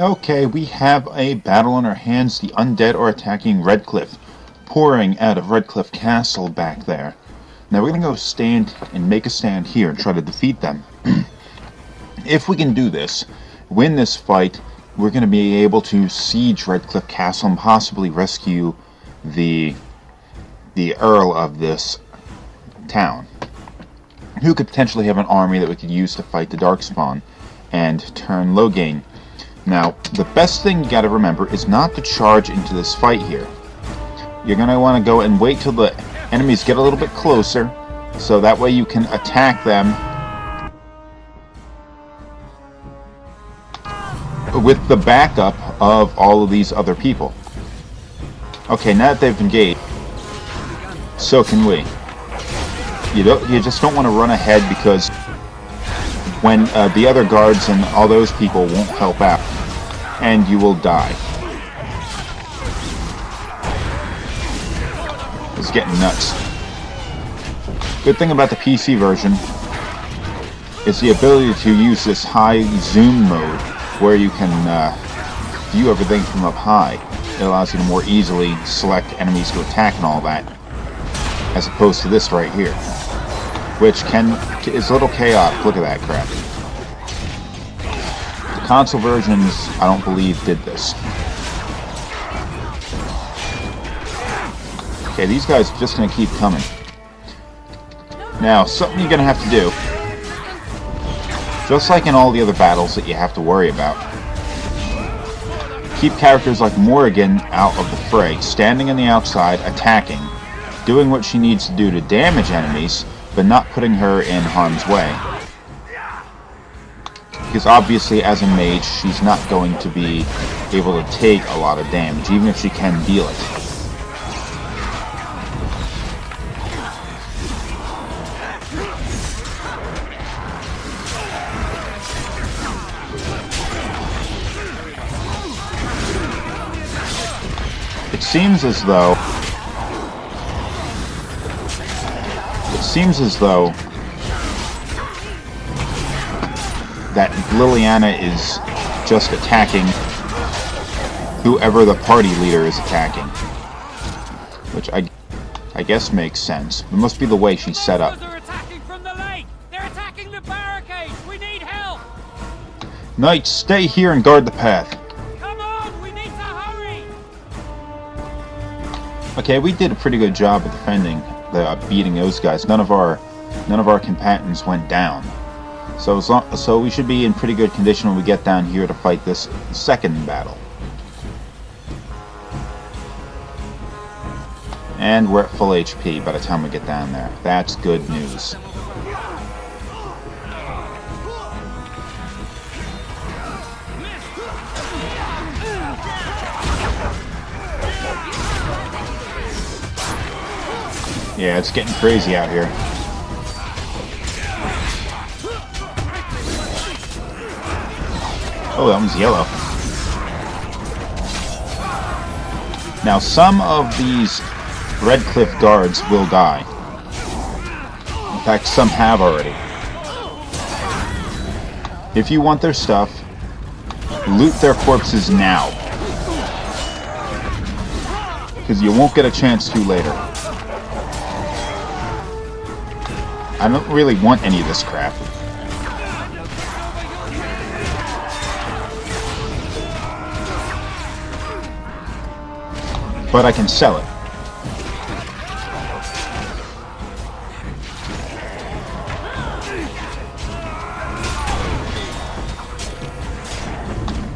Okay, we have a battle on our hands. The Undead are attacking Redcliffe, pouring out of Redcliffe Castle back there. Now we're going to go stand and make a stand here and try to defeat them. If we can do this, win this fight, we're going to be able to siege Redcliffe Castle and possibly rescue the Earl of this town, who could potentially have an army that we could use to fight the Darkspawn and turn Loghain. Now, the best thing you gotta remember is not to charge into this fight here. You're gonna want to go and wait till the enemies get a little bit closer, so that way you can attack them with the backup of all of these other people. Okay, now that they've engaged, so can we. You just don't want to run ahead, because when the other guards and all those people won't help out, and you will die. It's getting nuts. Good thing about the PC version is the ability to use this high zoom mode, where you can view everything from up high. It allows you to more easily select enemies to attack and all that, as opposed to this right here, which is a little chaotic. Look at that crap. The console versions, I don't believe, did this. Okay, these guys are just going to keep coming. Now, something you're going to have to do, just like in all the other battles that you have to worry about, keep characters like Morrigan out of the fray, standing on the outside, attacking, doing what she needs to do to damage enemies, but not putting her in harm's way. Because obviously, as a mage, she's not going to be able to take a lot of damage, even if she can deal it. It seems as though that Liliana is just attacking whoever the party leader is attacking, which I guess makes sense. It must be the way she's set up. They're attacking from the lake. They're attacking the barricades. We need help. Knights, stay here and guard the path. Come on, we need to hurry. Okay, we did a pretty good job of defending, beating those guys. None of our combatants went down. So we should be in pretty good condition when we get down here to fight this second battle. And we're at full HP by the time we get down there. That's good news. Yeah, it's getting crazy out here. Oh, that one's yellow. Now, some of these Redcliffe guards will die. In fact, some have already. If you want their stuff, loot their corpses now, because you won't get a chance to later. I don't really want any of this crap. But I can sell it.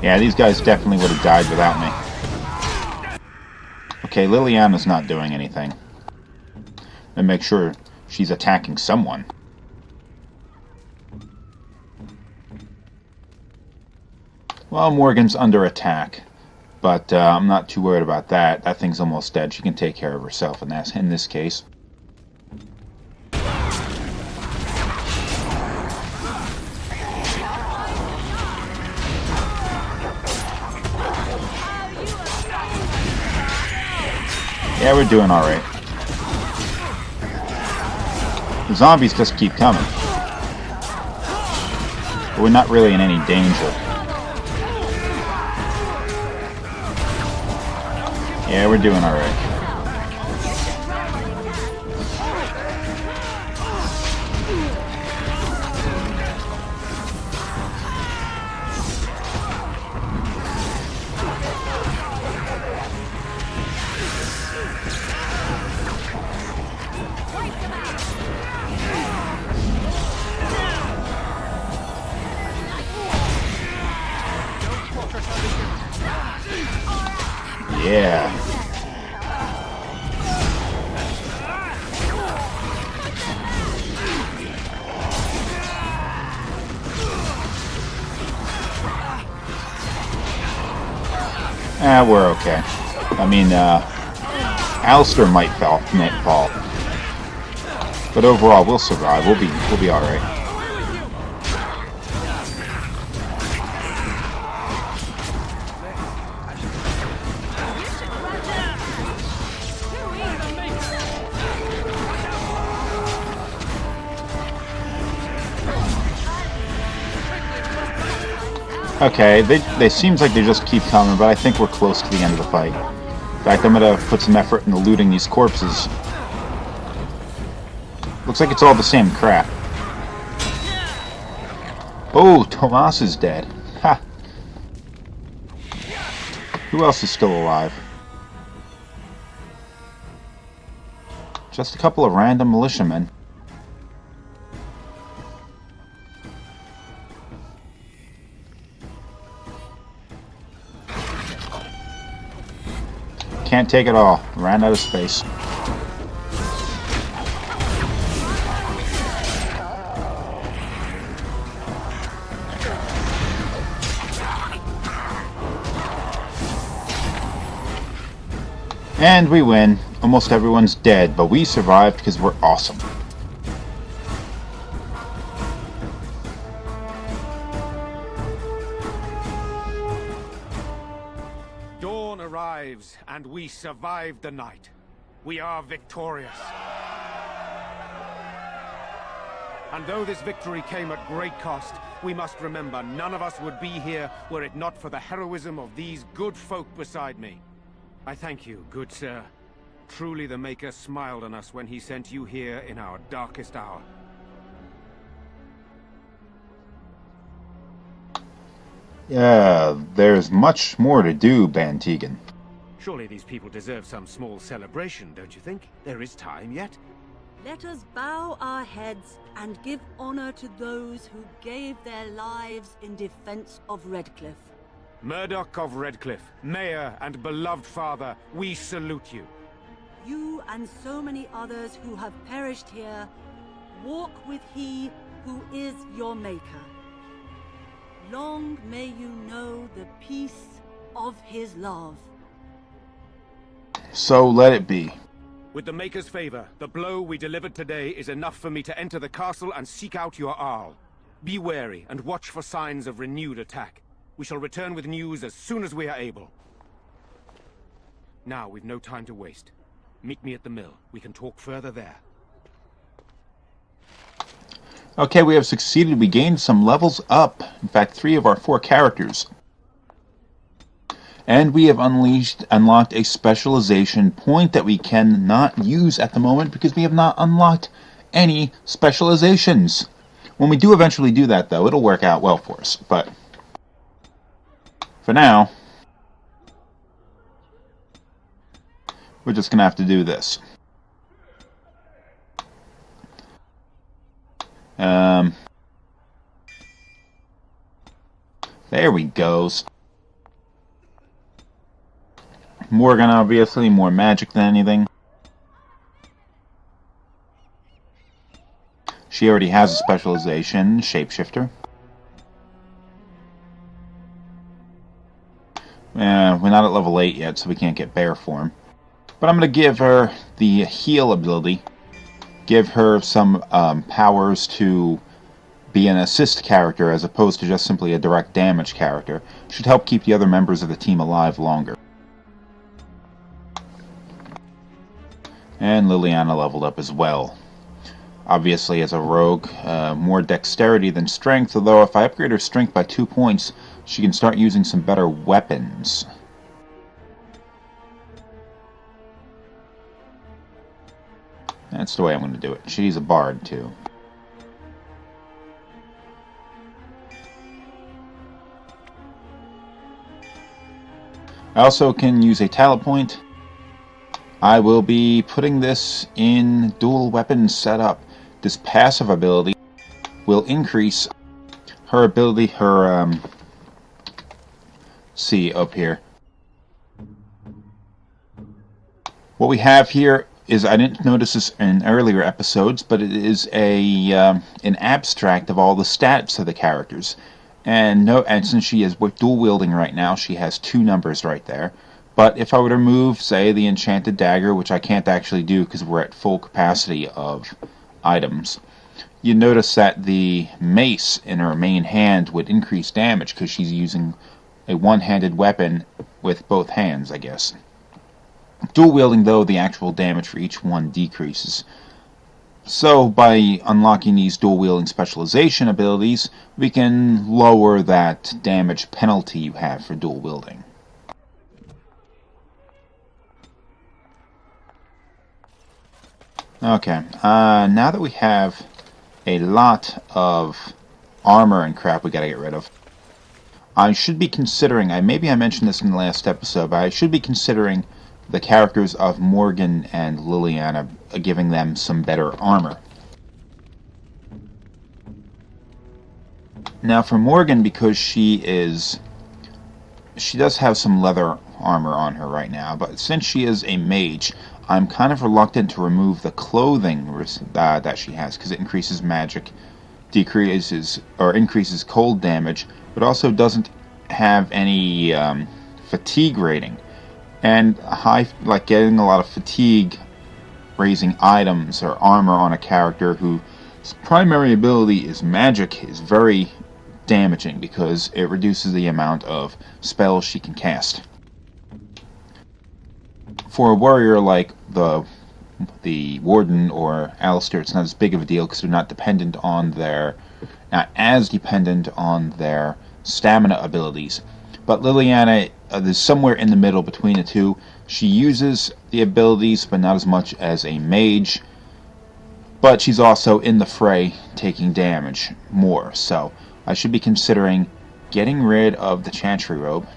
Yeah, these guys definitely would have died without me. Okay, Liliana's not doing anything. And make sure she's attacking someone. Well, Morgan's under attack. But I'm not too worried about that. That thing's almost dead. She can take care of herself in this case. Yeah, we're doing alright. The zombies just keep coming. But we're not really in any danger. Yeah, we're doing alright. Yeah. We're okay. I mean, Alistair might fall. But overall, we'll survive. We'll be alright. Okay, they seems like they just keep coming, but I think we're close to the end of the fight. In fact, I'm gonna put some effort into looting these corpses. Looks like it's all the same crap. Oh, Tomas is dead. Ha! Who else is still alive? Just a couple of random militiamen. Can't take it all. Ran out of space. And we win. Almost everyone's dead, but we survived because we're awesome. Dawn arrives, and we survived the night. We are victorious. And though this victory came at great cost, we must remember none of us would be here were it not for the heroism of these good folk beside me. I thank you, good sir. Truly the Maker smiled on us when he sent you here in our darkest hour. Yeah, there's much more to do, Bantegan. Surely these people deserve some small celebration, don't you think? There is time yet. Let us bow our heads and give honor to those who gave their lives in defense of Redcliffe. Murdoch of Redcliffe, Mayor and beloved father, we salute you. You and so many others who have perished here, walk with he who is your Maker. Long may you know the peace of his love. So let it be. With the Maker's favor, the blow we delivered today is enough for me to enter the castle and seek out your Arl. Be wary and watch for signs of renewed attack. We shall return with news as soon as we are able. Now, we've no time to waste. Meet me at the mill. We can talk further there. Okay, we have succeeded. We gained some levels up. In fact, 3 of our 4 characters. And we have unlocked a specialization point that we cannot use at the moment because we have not unlocked any specializations. When we do eventually do that, though, it'll work out well for us. But for now, we're just going to have to do this. There we go. Morgan, obviously, more magic than anything. She already has a specialization, Shapeshifter. We're not at level 8 yet, so we can't get Bear Form. But I'm going to give her the Heal ability. Give her some powers to be an assist character as opposed to just simply a direct damage character. Should help keep the other members of the team alive longer. And Liliana leveled up as well. Obviously, as a rogue, more dexterity than strength, although if I upgrade her strength by 2 points, she can start using some better weapons. That's the way I'm going to do it. She's a bard, too. I also can use a talent point. I will be putting this in dual weapon setup. This passive ability will increase her ability, see up here. What we have here is, I didn't notice this in earlier episodes, but it is an abstract of all the stats of the characters. And since she is dual wielding right now, she has 2 numbers right there. But if I were to remove, say, the enchanted dagger, which I can't actually do because we're at full capacity of items, you notice that the mace in her main hand would increase damage because she's using a one-handed weapon with both hands, I guess. Dual wielding, though, the actual damage for each one decreases. So by unlocking these dual wielding specialization abilities, we can lower that damage penalty you have for dual wielding. Okay, now that we have a lot of armor and crap we gotta get rid of, I should be considering, maybe I mentioned this in the last episode, but I should be considering the characters of Morgan and Liliana, giving them some better armor. Now for Morgan, because she does have some leather armor on her right now, but since she is a mage, I'm kind of reluctant to remove the clothing that she has, because it increases magic, increases cold damage, but also doesn't have any fatigue rating. And getting a lot of fatigue raising items or armor on a character whose primary ability is magic is very damaging because it reduces the amount of spells she can cast. For a warrior like the Warden or Alistair, it's not as big of a deal because they're not as dependent on their stamina abilities. But Liliana is somewhere in the middle between the two. She uses the abilities, but not as much as a mage. But she's also in the fray, taking damage more. So I should be considering getting rid of the Chantry Robe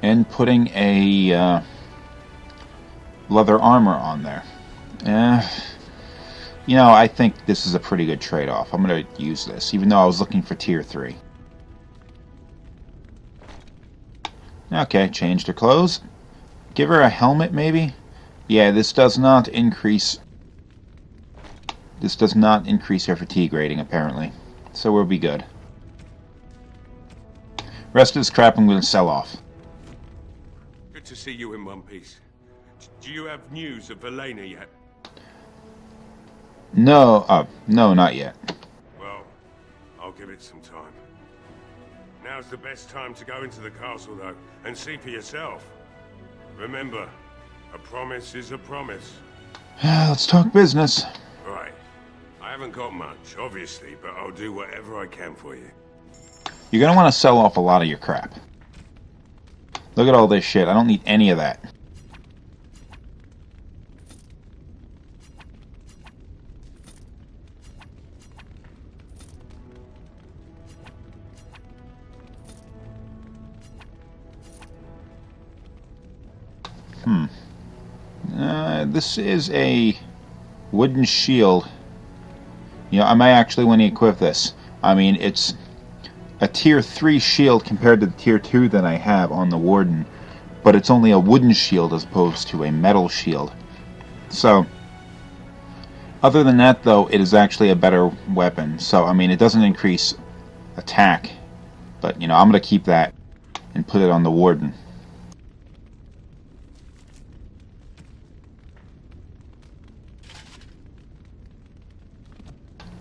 and putting a leather armor on there. I think this is a pretty good trade-off. I'm going to use this, even though I was looking for tier 3. Okay, changed her clothes. Give her a helmet, maybe? Yeah, this does not increase her fatigue rating, apparently. So we'll be good. Rest of this crap I'm going to sell off. Good to see you in one piece. Do you have news of Velena yet? No, not yet. Well, I'll give it some time. Now's the best time to go into the castle, though, and see for yourself. Remember, a promise is a promise. Let's talk business. Right. I haven't got much, obviously, but I'll do whatever I can for you. You're going to want to sell off a lot of your crap. Look at all this shit. I don't need any of that. This is a wooden shield. I may actually want to equip this. I mean, it's a tier 3 shield compared to the tier 2 that I have on the Warden, but it's only a wooden shield as opposed to a metal shield. So, other than that, though, it is actually a better weapon. So, I mean, it doesn't increase attack, but, I'm going to keep that and put it on the Warden.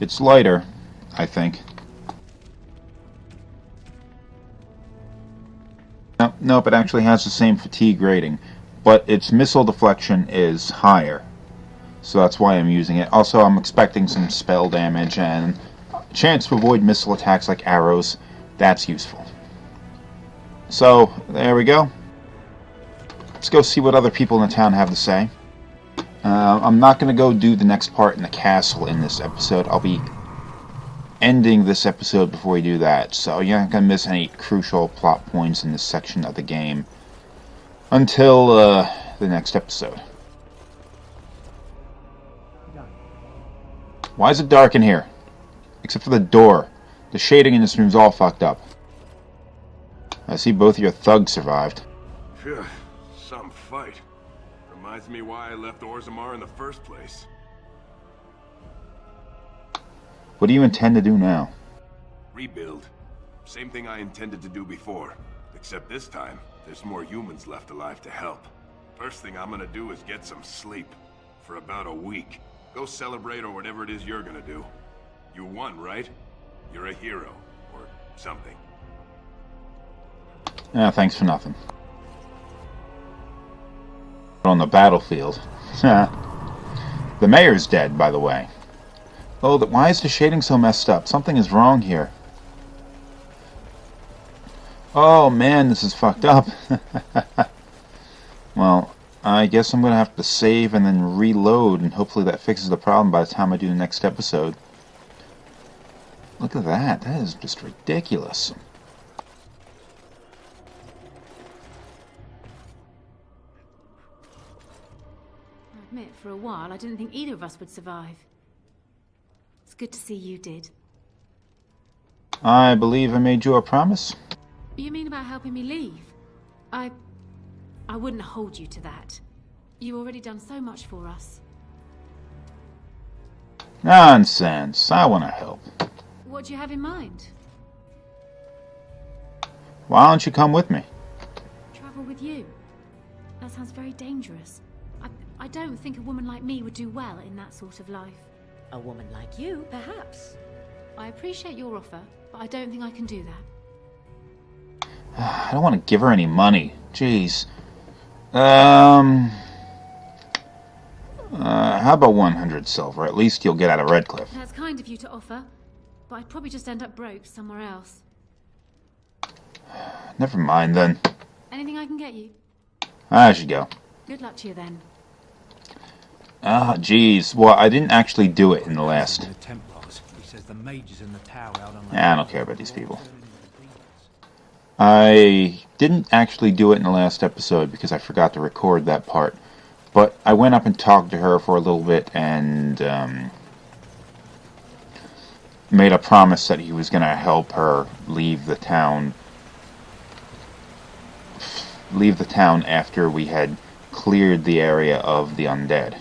It's lighter, I think. Nope, it actually has the same fatigue rating, but its missile deflection is higher, so that's why I'm using it. Also, I'm expecting some spell damage and chance to avoid missile attacks like arrows. That's useful. So, there we go. Let's go see what other people in the town have to say. I'm not going to go do the next part in the castle in this episode. I'll be ending this episode before we do that, so you're not going to miss any crucial plot points in this section of the game until the next episode. Why is it dark in here? Except for the door. The shading in this room's all fucked up. I see both of your thugs survived. Phew, some fight. Reminds me why I left Orzammar in the first place. What do you intend to do now? Rebuild. Same thing I intended to do before. Except this time, there's more humans left alive to help. First thing I'm gonna do is get some sleep. For about a week. Go celebrate or whatever it is you're gonna do. You won, right? You're a hero. Or something. Thanks for nothing. On the battlefield. The mayor's dead, by the way. Oh, why is the shading so messed up? Something is wrong here. Oh man, this is fucked up. Well, I guess I'm going to have to save and then reload, and hopefully that fixes the problem by the time I do the next episode. Look at that. That is just ridiculous. I admit, for a while, I didn't think either of us would survive. It's good to see you did. I believe I made you a promise. You mean about helping me leave? I wouldn't hold you to that. You've already done so much for us. Nonsense. I want to help. What do you have in mind? Why don't you come with me? Travel with you? That sounds very dangerous. I don't think a woman like me would do well in that sort of life. A woman like you, perhaps. I appreciate your offer, but I don't think I can do that. I don't want to give her any money. Jeez. How about 100 silver? At least you'll get out of Redcliffe. That's kind of you to offer, but I'd probably just end up broke somewhere else. Never mind then. Anything I can get you? I should go. Good luck to you then. Jeez. Well, I didn't actually do it in the last. I don't care about these people. I didn't actually do it in the last episode because I forgot to record that part. But I went up and talked to her for a little bit and made a promise that he was going to help her leave the town. Leave the town after we had cleared the area of the undead.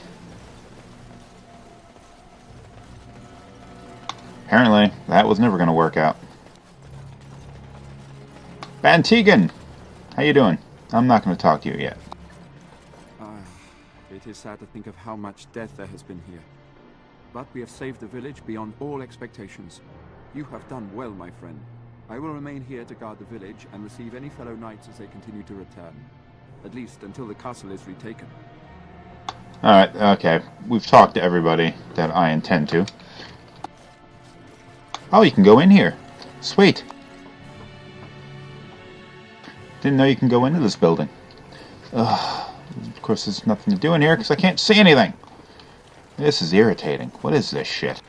Apparently, that was never going to work out. Bantegan! How you doing? I'm not going to talk to you yet. It is sad to think of how much death there has been here. But we have saved the village beyond all expectations. You have done well, my friend. I will remain here to guard the village and receive any fellow knights as they continue to return. At least until the castle is retaken. Alright, okay. We've talked to everybody that I intend to. Oh, you can go in here. Sweet. Didn't know you can go into this building. Ugh. Of course, there's nothing to do in here because I can't see anything. This is irritating. What is this shit?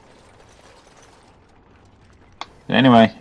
Anyway,